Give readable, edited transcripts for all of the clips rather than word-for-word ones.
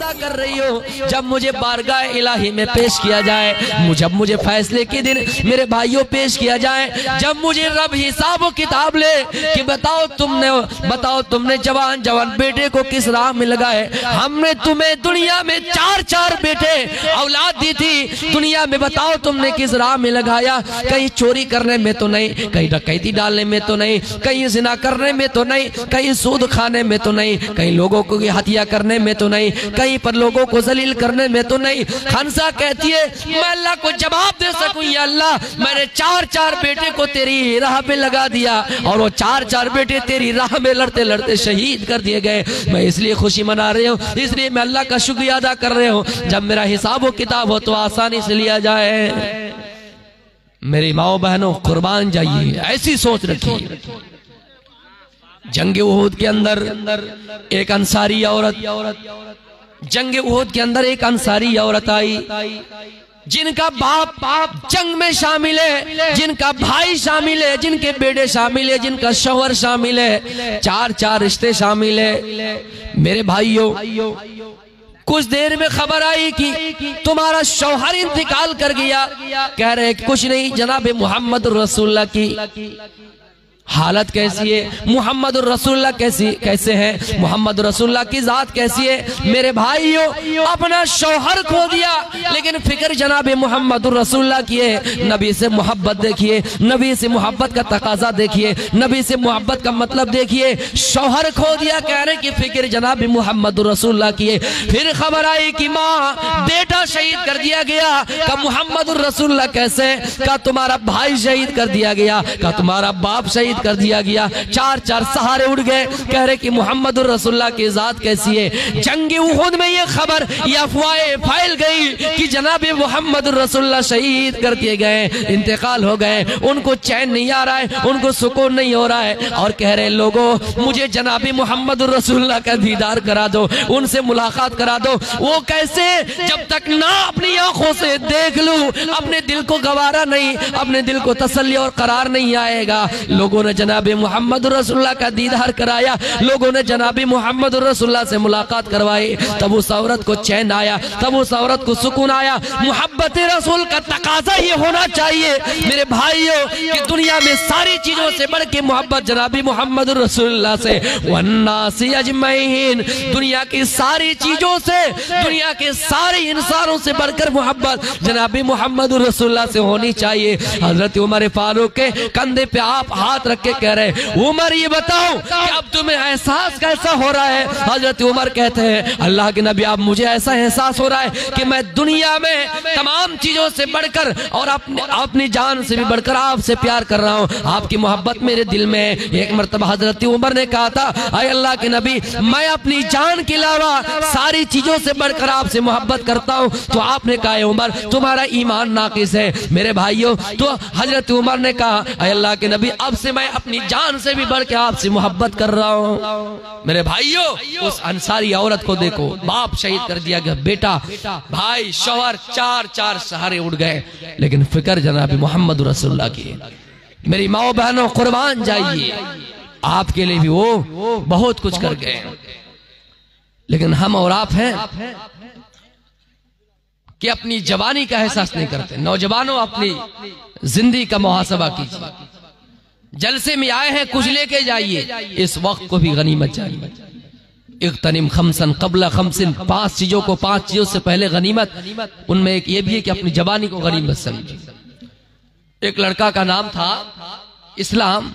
अदा कर रही हो। जब मुझे बारगाह इलाही में पेश किया जाए, जब मुझे फैसले के दिन मेरे भाइयों पेश किया जाए, जब मुझे रब हिसाब और किताब ले कि बताओ तुमने जवान बेटे को किस राह में लगाए। हमने तुम्हें दुनिया में 4 बेटे औलाद दी थी, दुनिया में बताओ तुमने किस राह में लगाया। कहीं चोरी करने में तो नहीं, कहीं डकैती डालने में तो नहीं, कहीं जिना करने में तो नहीं, कहीं सूद खाने में तो नहीं, कहीं लोगों को हत्या करने में तो नहीं, कहीं पर लोगों को जलील करने में तो नहीं। खनसा कहती है मैं अल्लाह को जवाब दे सकूं, या अल्लाह मैंने 4 बेटे को तेरी राह पे लगा दिया और वो 4 बेटे तेरी राह में लड़ते लड़ते शहीद कर दिए गए। मैं इसलिए खुशी मना रही हूँ, इसलिए मैं अल्लाह का शुक्रिया अदा कर रहे हूँ। जब मेरा हिसाब व किताब हो तो आसानी से लिया जाए। मेरी माओ बहनों कुर्बान जाइए, ऐसी सोच रखिए। जंग उहद के अंदर एक अंसारी औरत, जंग उहद के अंदर एक अंसारी औरत आई जिनका बाप जंग में शामिल है, जिनका भाई शामिल है, जिनके बेटे शामिल है, जिनका शौहर शामिल है, 4 रिश्ते शामिल है। मेरे भाइयों, कुछ देर में खबर आई कि तुम्हारा शौहर इंतकाल कर गया। कह रहे कुछ नहीं जनाब, मोहम्मद रसूलुल्लाह की हालत कैसी है, मोहम्मद रसूलुल्लाह कैसे हैं, मोहम्मद रसूलुल्लाह की जात कैसी है। मेरे भाइयों, अपना शौहर खो दिया लेकिन फिक्र जनाब मोहम्मद रसूलुल्लाह की है। नबी से मोहब्बत देखिए, नबी से मोहब्बत का तकाजा देखिए, नबी से मोहब्बत का मतलब देखिए। शौहर खो दिया, कह रहे कि फिक्र जनाब मोहम्मद रसूलुल्लाह की है। फिर खबर आई कि माँ बेटा शहीद कर दिया गया। का मोहम्मद रसूलुल्लाह कैसे? का तुम्हारा भाई शहीद कर दिया गया, का तुम्हारा बाप शहीद कर दिया गया। 4 सहारे उड़ गए। कह रहे कि मोहम्मद रसूलुल्लाह की जात कैसी है। जंग उहद में ये खबर, ये अफवाहें फैल गई कि जनाब मोहम्मद रसूलुल्लाह शहीद कर दिए गए, इंतकाल हो गए। उनको चैन नहीं आ रहा है, उनको सुकून नहीं हो रहा है और कह रहे लोगों मुझे जनाब मोहम्मद रसूलुल्लाह का दीदार करा दो, उनसे मुलाकात करा दो। वो कैसे? जब तक ना अपनी आंखों से देख लूं अपने दिल को गवारा नहीं, अपने दिल को तसल्ली और करार नहीं आएगा। लोगों ने जनाब मोहम्मद रसूलुल्लाह का दीदार कराया, लोगों ने जनाब मोहम्मद रसूलुल्लाह से मुलाकात करवाई। तब उस औरत को चैन आया, तब उस औरत को सुकून आया। मोहब्बत रसूल का तकाजा ये होना चाहिए मेरे भाइयों कि दुनिया में सारी चीजों से बढ़ के मोहब्बत जनाब मोहम्मद रसूलुल्लाह से, वन्नासी अजमईन, दुनिया की सारी चीजों से, दुनिया के सारे इंसानों से बढ़कर मोहब्बत जनाब मोहम्मद रसूलुल्लाह से होनी चाहिए। हजरत उमर फारूक के कंधे पे आप हाथ रख के कह रहे उमर ये बताओ कि अब तुम्हें एहसास कैसा हो रहा है? हजरत उमर कहते हैं अल्लाह के नबी अब मुझे ऐसा एहसास हो रहा है कि मैं दुनिया में तमाम चीजों से बढ़कर और अपनी जान से भी बढ़कर आपसे प्यार कर रहा हूँ, आपकी मोहब्बत मेरे दिल में है। एक मर्तबा हजरत उमर ने कहा था अरे अल्लाह के नबी मैं अपनी जान के अलावा सारी चीजों से बढ़कर आपसे मोहब्बत करता हूँ। तो आपने कहा उमर तुम्हारा ईमान नाकिस है। मेरे भाइयों, तो हजरत उमर ने कहा अरे अल्लाह के नबी अब से मैं अपनी जान से भी बढ़ के आपसे मोहब्बत कर रहा हूँ। मेरे भाइयों, उस अंसारी औरत को देखो, बाप शहीद कर दिया गया, बेटा, भाई, शौहर, 4 सहारे उड़ गए लेकिन फिक्र जनाब मोहम्मद रसूलुल्लाह की। मेरी माओ बहनों कुर्बान जाइए, आपके लिए भी वो बहुत कुछ कर गए लेकिन हम और आप हैं कि अपनी जवानी का एहसास नहीं करते। नौजवानों अपनी जिंदगी का मुहासबा कीजिए। जलसे में आए हैं कुछ लेके जाइए, इस वक्त को भी गनीमत जानिए। इग़्तनिम खमसन क़ब्ल खमसिन, 5 चीजों को 5 चीजों से पहले गनीमत। उनमें एक ये भी है कि अपनी जवानी को गनीमत समझिए। एक लड़का का नाम था इस्लाम,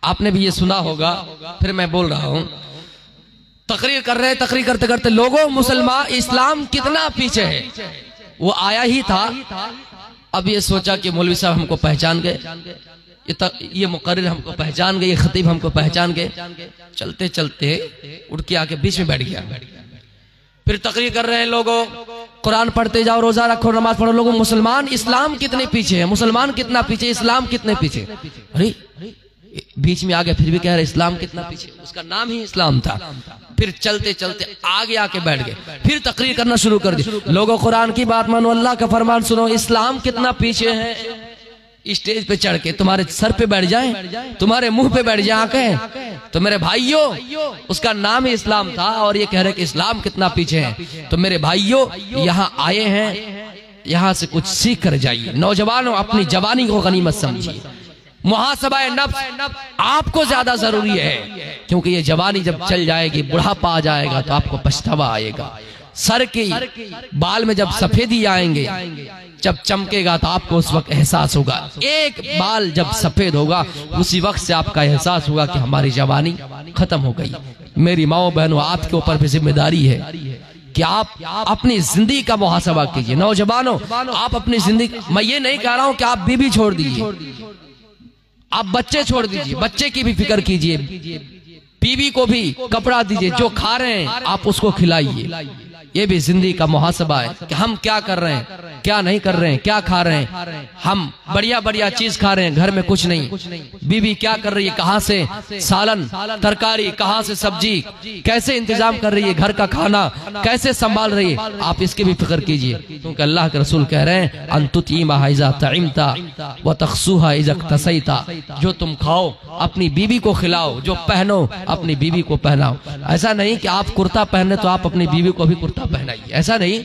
आपने भी ये सुना होगा, फिर मैं बोल रहा हूं। तकरीर कर रहे, तकरीर करते करते लोगों मुसलमान इस्लाम कितना पीछे है। वो आया ही था, अब ये सोचा कि मौलवी साहब हमको पहचान गए, ये मुकर्रिर हमको पहचान गए, ये खतीब हमको पहचान गए। चलते चलते उठ के आके बीच में बैठ गया। फिर तकरीर कर रहे हैं लोगों, कुरान पढ़ते जाओ, रोजा रखो, नमाज पढ़ो। लोगों मुसलमान इस्लाम कितने पीछे है, मुसलमान कितना पीछे, इस्लाम कितने पीछे। अरे बीच में आ गया, फिर भी कह रहे इस्लाम कितना पीछे, उसका नाम ही इस्लाम था। फिर चलते चलते आगे आके बैठ गए, फिर तकरीर करना शुरू कर दी। लोगों कुरान की बात मानो, अल्लाह का फरमान सुनो, इस्लाम कितना पीछे है, स्टेज पे चढ़ के तुम्हारे सर पे बैठ जाए, तुम्हारे मुंह पे बैठ जाए आके, तो मेरे भाइयों उसका नाम ही इस्लाम था और ये कह रहे कि इस्लाम कितना पीछे है। तो मेरे भाइयों यहाँ आए हैं, यहाँ से कुछ सीख कर जाइए। नौजवानों अपनी जवानी को गनीमत समझिए। मुहासबाए नफ्स आपको ज्यादा जरूरी है, क्योंकि ये जवानी जब चल जाएगी, बुढ़ापा आ जाएगा तो आपको पछतावा आएगा। सर के बाल में जब सफेदी आएंगे, जब चमकेगा तो आपको उस वक्त एहसास होगा। एक बाल जब सफेद होगा उसी वक्त से आपका एहसास होगा कि हमारी जवानी खत्म हो गई। मेरी माओ बहनों, आपके ऊपर भी जिम्मेदारी है कि आप अपनी जिंदगी का मुहासबा कीजिए। नौजवानों आप अपनी जिंदगी, मैं ये नहीं कह रहा हूं कि आप बीवी छोड़ दीजिए, आप बच्चे छोड़ दीजिए, बच्चे की भी फिक्र कीजिए, बीवी को भी कपड़ा दीजिए, जो खा रहे हैं आप उसको खिलाइए। ये भी जिंदगी का मुहासबा है कि हम क्या कर रहे हैं, क्या नहीं कर रहे हैं, क्या खा रहे हैं। हम बढ़िया बढ़िया चीज खा रहे हैं, घर में कुछ नहीं। बीवी क्या कर रही है, कहाँ से सालन तरकारी, कहाँ से सब्जी, कैसे इंतजाम कर रही है, घर का खाना कैसे संभाल रही है, आप इसकी भी फिक्र कीजिए। क्योंकि अल्लाह के रसूल कह रहे हैं अंतुतीमा इज़ा तइमता व तखसूहा इज़ा तसैता, जो तुम खाओ अपनी बीवी को खिलाओ, जो पहनो अपनी बीवी को पहनाओ। ऐसा नहीं कि आप कुर्ता पहने तो आप अपनी बीवी को भी कुर्ता पहनाइए, ऐसा नहीं,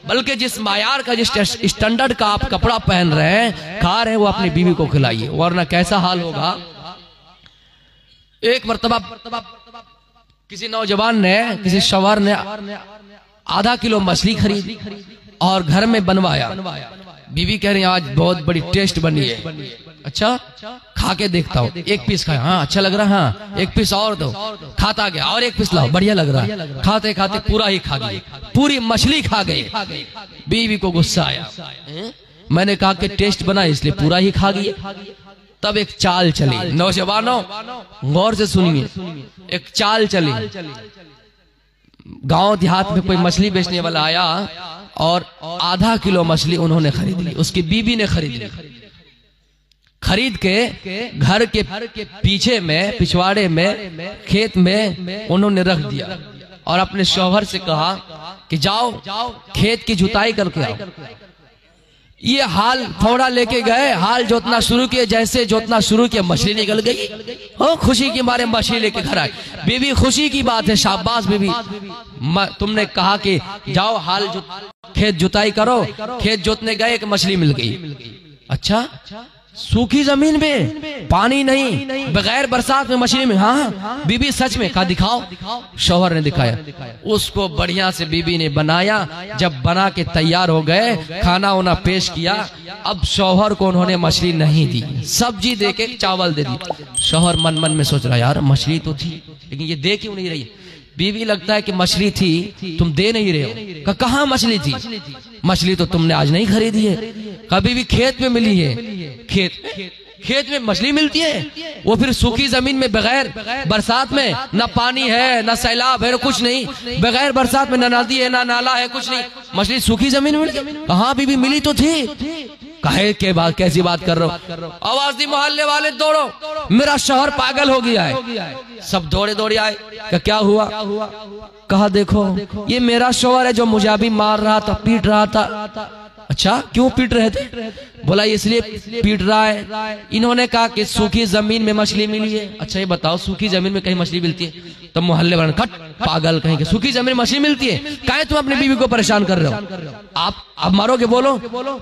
बल्कि जिस मायार का, जिस स्टैंडर्ड का आप कपड़ा पहन रहे हैं, खा रहे हैं, वो अपनी बीवी को खिलाइए, वरना कैसा हाल होगा। एक मर्तबा किसी नौजवान ने, किसी शौहर ने आधा किलो मछली खरीदी और घर में बनवाया। बीवी कह रही है आज बहुत बड़ी टेस्ट बनी है। अच्छा खा के देखता हूँ, एक पीस खाया, हाँ अच्छा लग रहा है, हाँ एक पीस और दो, खाता गया, और एक पीस लाओ, बढ़िया लग रहा है, खाते खाते पूरा ही खा गई, पूरी मछली खा गई। बीवी को गुस्सा आया, मैंने कहा कि टेस्ट बना इसलिए पूरा ही खा गई। तब एक चाल चली, नौजवानों गौर से सुनिए, एक चाल चली। गांव देहात में कोई मछली बेचने वाला आया और आधा किलो मछली उन्होंने खरीद ली, उसकी बीवी ने खरीद ली। खरीद के घर के पीछे में, पिछवाड़े में, खेत में उन्होंने रख दिया और अपने शौहर से कहा कि जाओ खेत की जुताई करके आओ। ये हाल थोड़ा लेके गए, हाल जोतना शुरू किए, जैसे जोतना शुरू किया मछली निकल गई। ओ खुशी के मारे मछली लेके घर आई। बीवी खुशी की बात है, शाबाश बीवी, तुमने कहा कि जाओ हाल खेत जुताई करो, खेत जोतने गए एक मछली मिल गई। अच्छा सूखी जमीन में पानी नहीं, बगैर बरसात में मछली में, हाँ बीबी सच में, कहा दिखाओ। शौहर ने दिखाया, उसको बढ़िया से बीबी ने बनाया। जब बना के तैयार हो गए, खाना उन्हें पेश किया। अब शौहर को उन्होंने मछली नहीं दी, सब्जी दे के चावल दे दी। शौहर मन मन में सोच रहा यार मछली तो थी, लेकिन ये दे क्यों नहीं रही। बीवी लगता है कि मछली थी, तुम दे नहीं रहे हो। कहाँ मछली थी, मछली तो तुमने आज नहीं खरीदी है। कभी भी खेत में मिली है, खेत में मछली मिलती है, वो फिर सूखी जमीन में बगैर बरसात में, न पानी है न सैलाब है, कुछ नहीं, बगैर बरसात में न नदी है न नाला है, कुछ नहीं, मछली सूखी जमीन में मिल। कहाँ बीबी मिली तो थी। कहे के बाद कैसी बात कर रहे हो, आवाज दी मोहल्ले वाले दौड़ो, मेरा शौहर पागल हो गया है। सब दौड़े दौड़े आए, क्या हुआ। कहा देखो ये मेरा शौहर है जो मुझे अभी मार रहा था, पीट रहा था। अच्छा क्यों पीट रहे थे। बोला इसलिए पीट रहा है, इन्होंने कहा कि सूखी जमीन में मछली मिली है। अच्छा ये बताओ सूखी जमीन में कहीं मछली मिलती है। तो मोहल्ले वाले खट पागल कहीं के, सूखी जमीन में मछली मिलती है, काहे तुम अपनी बीवी को परेशान कर रहे हो, आप मारोगे। बोलो।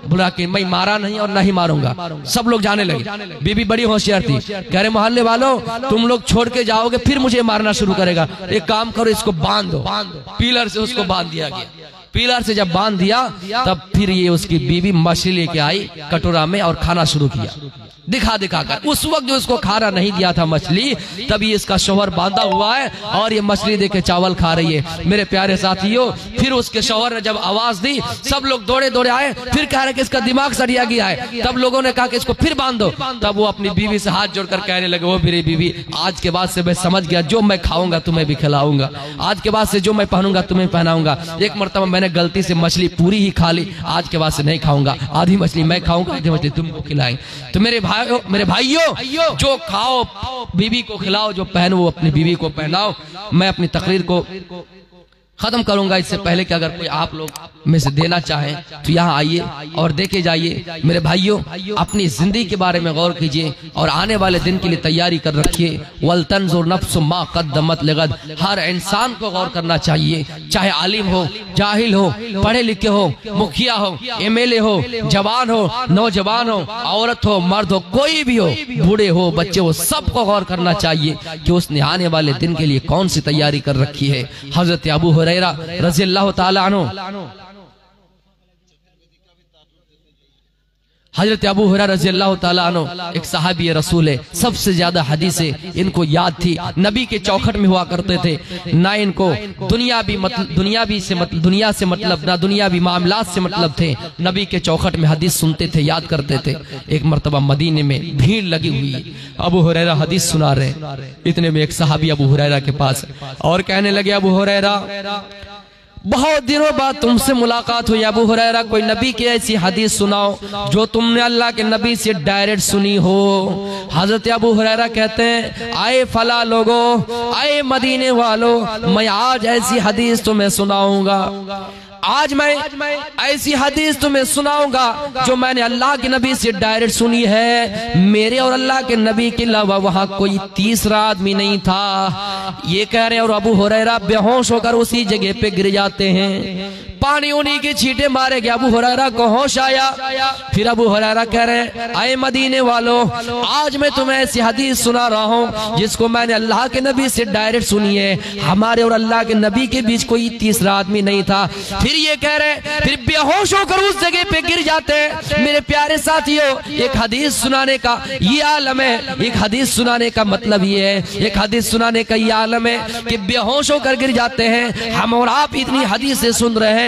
बोला कि मैं मारा नहीं और नहीं मारूंगा। सब लोग जाने लगे। बीवी बड़ी होशियार थी, कह रहे मोहल्ले वालों तुम लोग छोड़ के जाओगे फिर मुझे मारना शुरू करेगा, एक काम करो इसको बांध दो। पिलर से उसको बांध दिया गया। पिलर से जब बांध दिया तब फिर ये उसकी बीवी मछली लेके आई कटोरा में और खाना शुरू किया, दिखा दिखा कर। उस वक्त जो उसको खाना नहीं दिया था मछली, तभी इसका शौहर बांधा हुआ है और ये मछली देके चावल खा रही है। मेरे प्यारे साथियों, फिर उसके शौहर ने जब आवाज दी, सब लोग दौड़े दौड़े आए, फिर कह रहे कि इसका दिमाग सड़िया गया है। तब लोगों ने कहा कि इसको फिर बांध दो। तब वो अपनी बीवी से हाथ जोड़कर कहने लगे, वो मेरी बीवी, आज के बाद से मैं समझ गया, जो मैं खाऊंगा तुम्हें भी खिलाऊंगा, आज के बाद से जो मैं पहनूंगा तुम्हें पहनाऊंगा। एक मरतबा मैंने गलती से मछली पूरी ही खा ली, आज के बाद से नहीं खाऊंगा, आधी मछली मैं खाऊंगा, आधी मछली तुमको खिलाएंगे। तो मेरे भाइयों, जो खाओ बीवी को खिलाओ, जो पहनो वो अपनी बीवी को पहनाओ। मैं अपनी तकरीर को खत्म करूंगा इससे पहले कि अगर कोई आप लोग में से देना चाहे तो यहाँ आइए और देखे जाइए। मेरे भाइयों, अपनी जिंदगी के बारे में गौर कीजिए और आने वाले दिन के लिए तैयारी कर रखिए। वल्तंजुर नफ्सु मा क़द्दमत लिगद। हर इंसान को गौर करना चाहिए, चाहे आलिम हो, जाहिल हो, पढ़े लिखे हो, मुखिया हो, MLA हो, जवान हो, नौजवान हो, औरत हो, मर्द हो, कोई भी हो, बूढ़े हो, बच्चे हो, सबको गौर करना चाहिए कि उसने आने वाले दिन के लिए कौन सी तैयारी कर रखी है। हजरत अबू हुरैरा रज़ियल्लाहु ताला अन्हु, हजरत अबू हुरैरा रज़ियल्लाहु ताला अन्हु एक सहाबी रसूल है। सबसे ज्यादा हदीसें इनको याद थी, नबी के चौखट में हुआ करते थे। ना इनको दुनिया से मतलब ना दुनियावी मामलात से मतलब थे। नबी के चौखट में हदीस सुनते थे, याद करते थे। एक मर्तबा मदीने में भीड़ लगी हुई, अबू हुरैरा हदीस सुना रहे। इतने में एक सहाबी अबू हुरैरा के पास और कहने लगे, अबू हुरैरा बहुत दिनों बाद तुमसे मुलाकात हुई। अबू हुरैरा कोई नबी की ऐसी हदीस सुनाओ जो तुमने अल्लाह के नबी से डायरेक्ट सुनी हो। हजरत अबू हुरैरा कहते हैं, आए फला लोगो, आए मदीने वालों, मैं आज ऐसी हदीस तुम्हें सुनाऊंगा। आज मैं ऐसी हदीस तुम्हें सुनाऊंगा जो मैंने अल्लाह के नबी से डायरेक्ट सुनी है। मेरे और अल्लाह के नबी के अलावा वहां कोई तीसरा आदमी नहीं था। ये कह रहे हैं और अबू हुरैरा बेहोश होकर उसी जगह पे गिर जाते हैं। पानी उन्हीं की छींटे मारे गए, अबू हुरैरा को होश आया। फिर अबू हुरैरा कह रहे हैं, आए मदीने वालों, आज मैं तुम्हें ऐसी हदीस सुना रहा हूँ जिसको मैंने अल्लाह के नबी से डायरेक्ट सुनी है। हमारे और अल्लाह के नबी के बीच कोई तीसरा आदमी नहीं था। फिर ये कह रहे हैं, फिर बेहोश होकर उस जगह पे गिर जाते हैं। मेरे प्यारे साथियों, एक हदीस सुनाने का ये आलम है। एक हदीस सुनाने का मतलब ये है, एक हदीस सुनाने का ये आलम है कि बेहोश होकर गिर जाते हैं। हम और आप इतनी हदीसें सुन रहे हैं,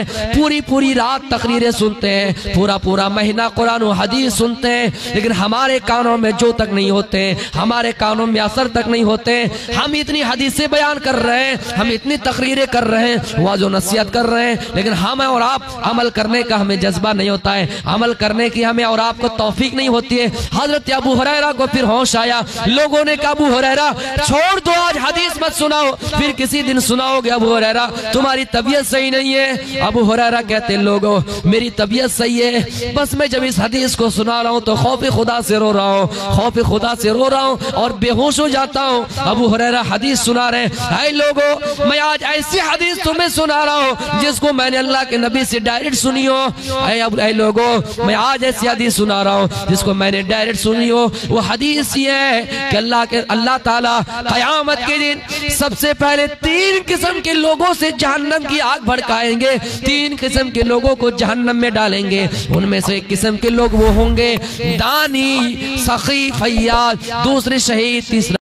पूरी रात तकरीरें सुनते हैं, पूरा महीना कुरान और हदीस सुनते हैं, लेकिन हमारे कानों में जो तक नहीं होते, हमारे कानों में असर तक नहीं होते। हम इतनी हदीसें बयान कर रहे हैं, हम इतनी तकरीरें कर रहे हैं, वाज़ और नसीहत कर रहे हैं, लेकिन हम और आप अमल करने का हमें जज्बा नहीं होता है, अमल करने की हमें और आपको तौफीक नहीं होती है। हजरत अबू हुरैरा को फिर होश आया। लोगों ने कहा, अबू हुरैरा छोड़ दो, आज हदीस मत सुनाओ, फिर किसी दिन सुनाओगे। अबू हुरैरा तुम्हारी तबीयत सही नहीं है। अबू हुरैरा कहते, लोगों मेरी तबीयत सही है, बस मैं जब इस हदीस को सुना रहा हूँ तो खौफ खुदा से रो रहा हूँ, खौफ खुदा से रो रहा हूँ और बेहोश हो जाता हूँ। अबू हुरैरा हदीस सुना रहे हैं, लोगों मैं आज ऐसी हदीस तुम्हें सुना रहा हूँ जिसको मैंने अल्लाह के नबी से डायरेक्ट सुनी हो। ऐ लोगों मैं आज ऐसी हदीस सुना रहा हूँ जिसको मैंने डायरेक्ट सुनी हो। वो हदीस ये है कि अल्लाह ताला क़यामत के दिन सबसे पहले 3 किस्म के लोगों से जहन्नम की आग भड़काएंगे, 3 किस्म के लोगों को जहन्नम में डालेंगे। उनमें से एक किस्म के लोग वो होंगे दानी, सखी, फैयाज, दूसरे शहीद, तीसरा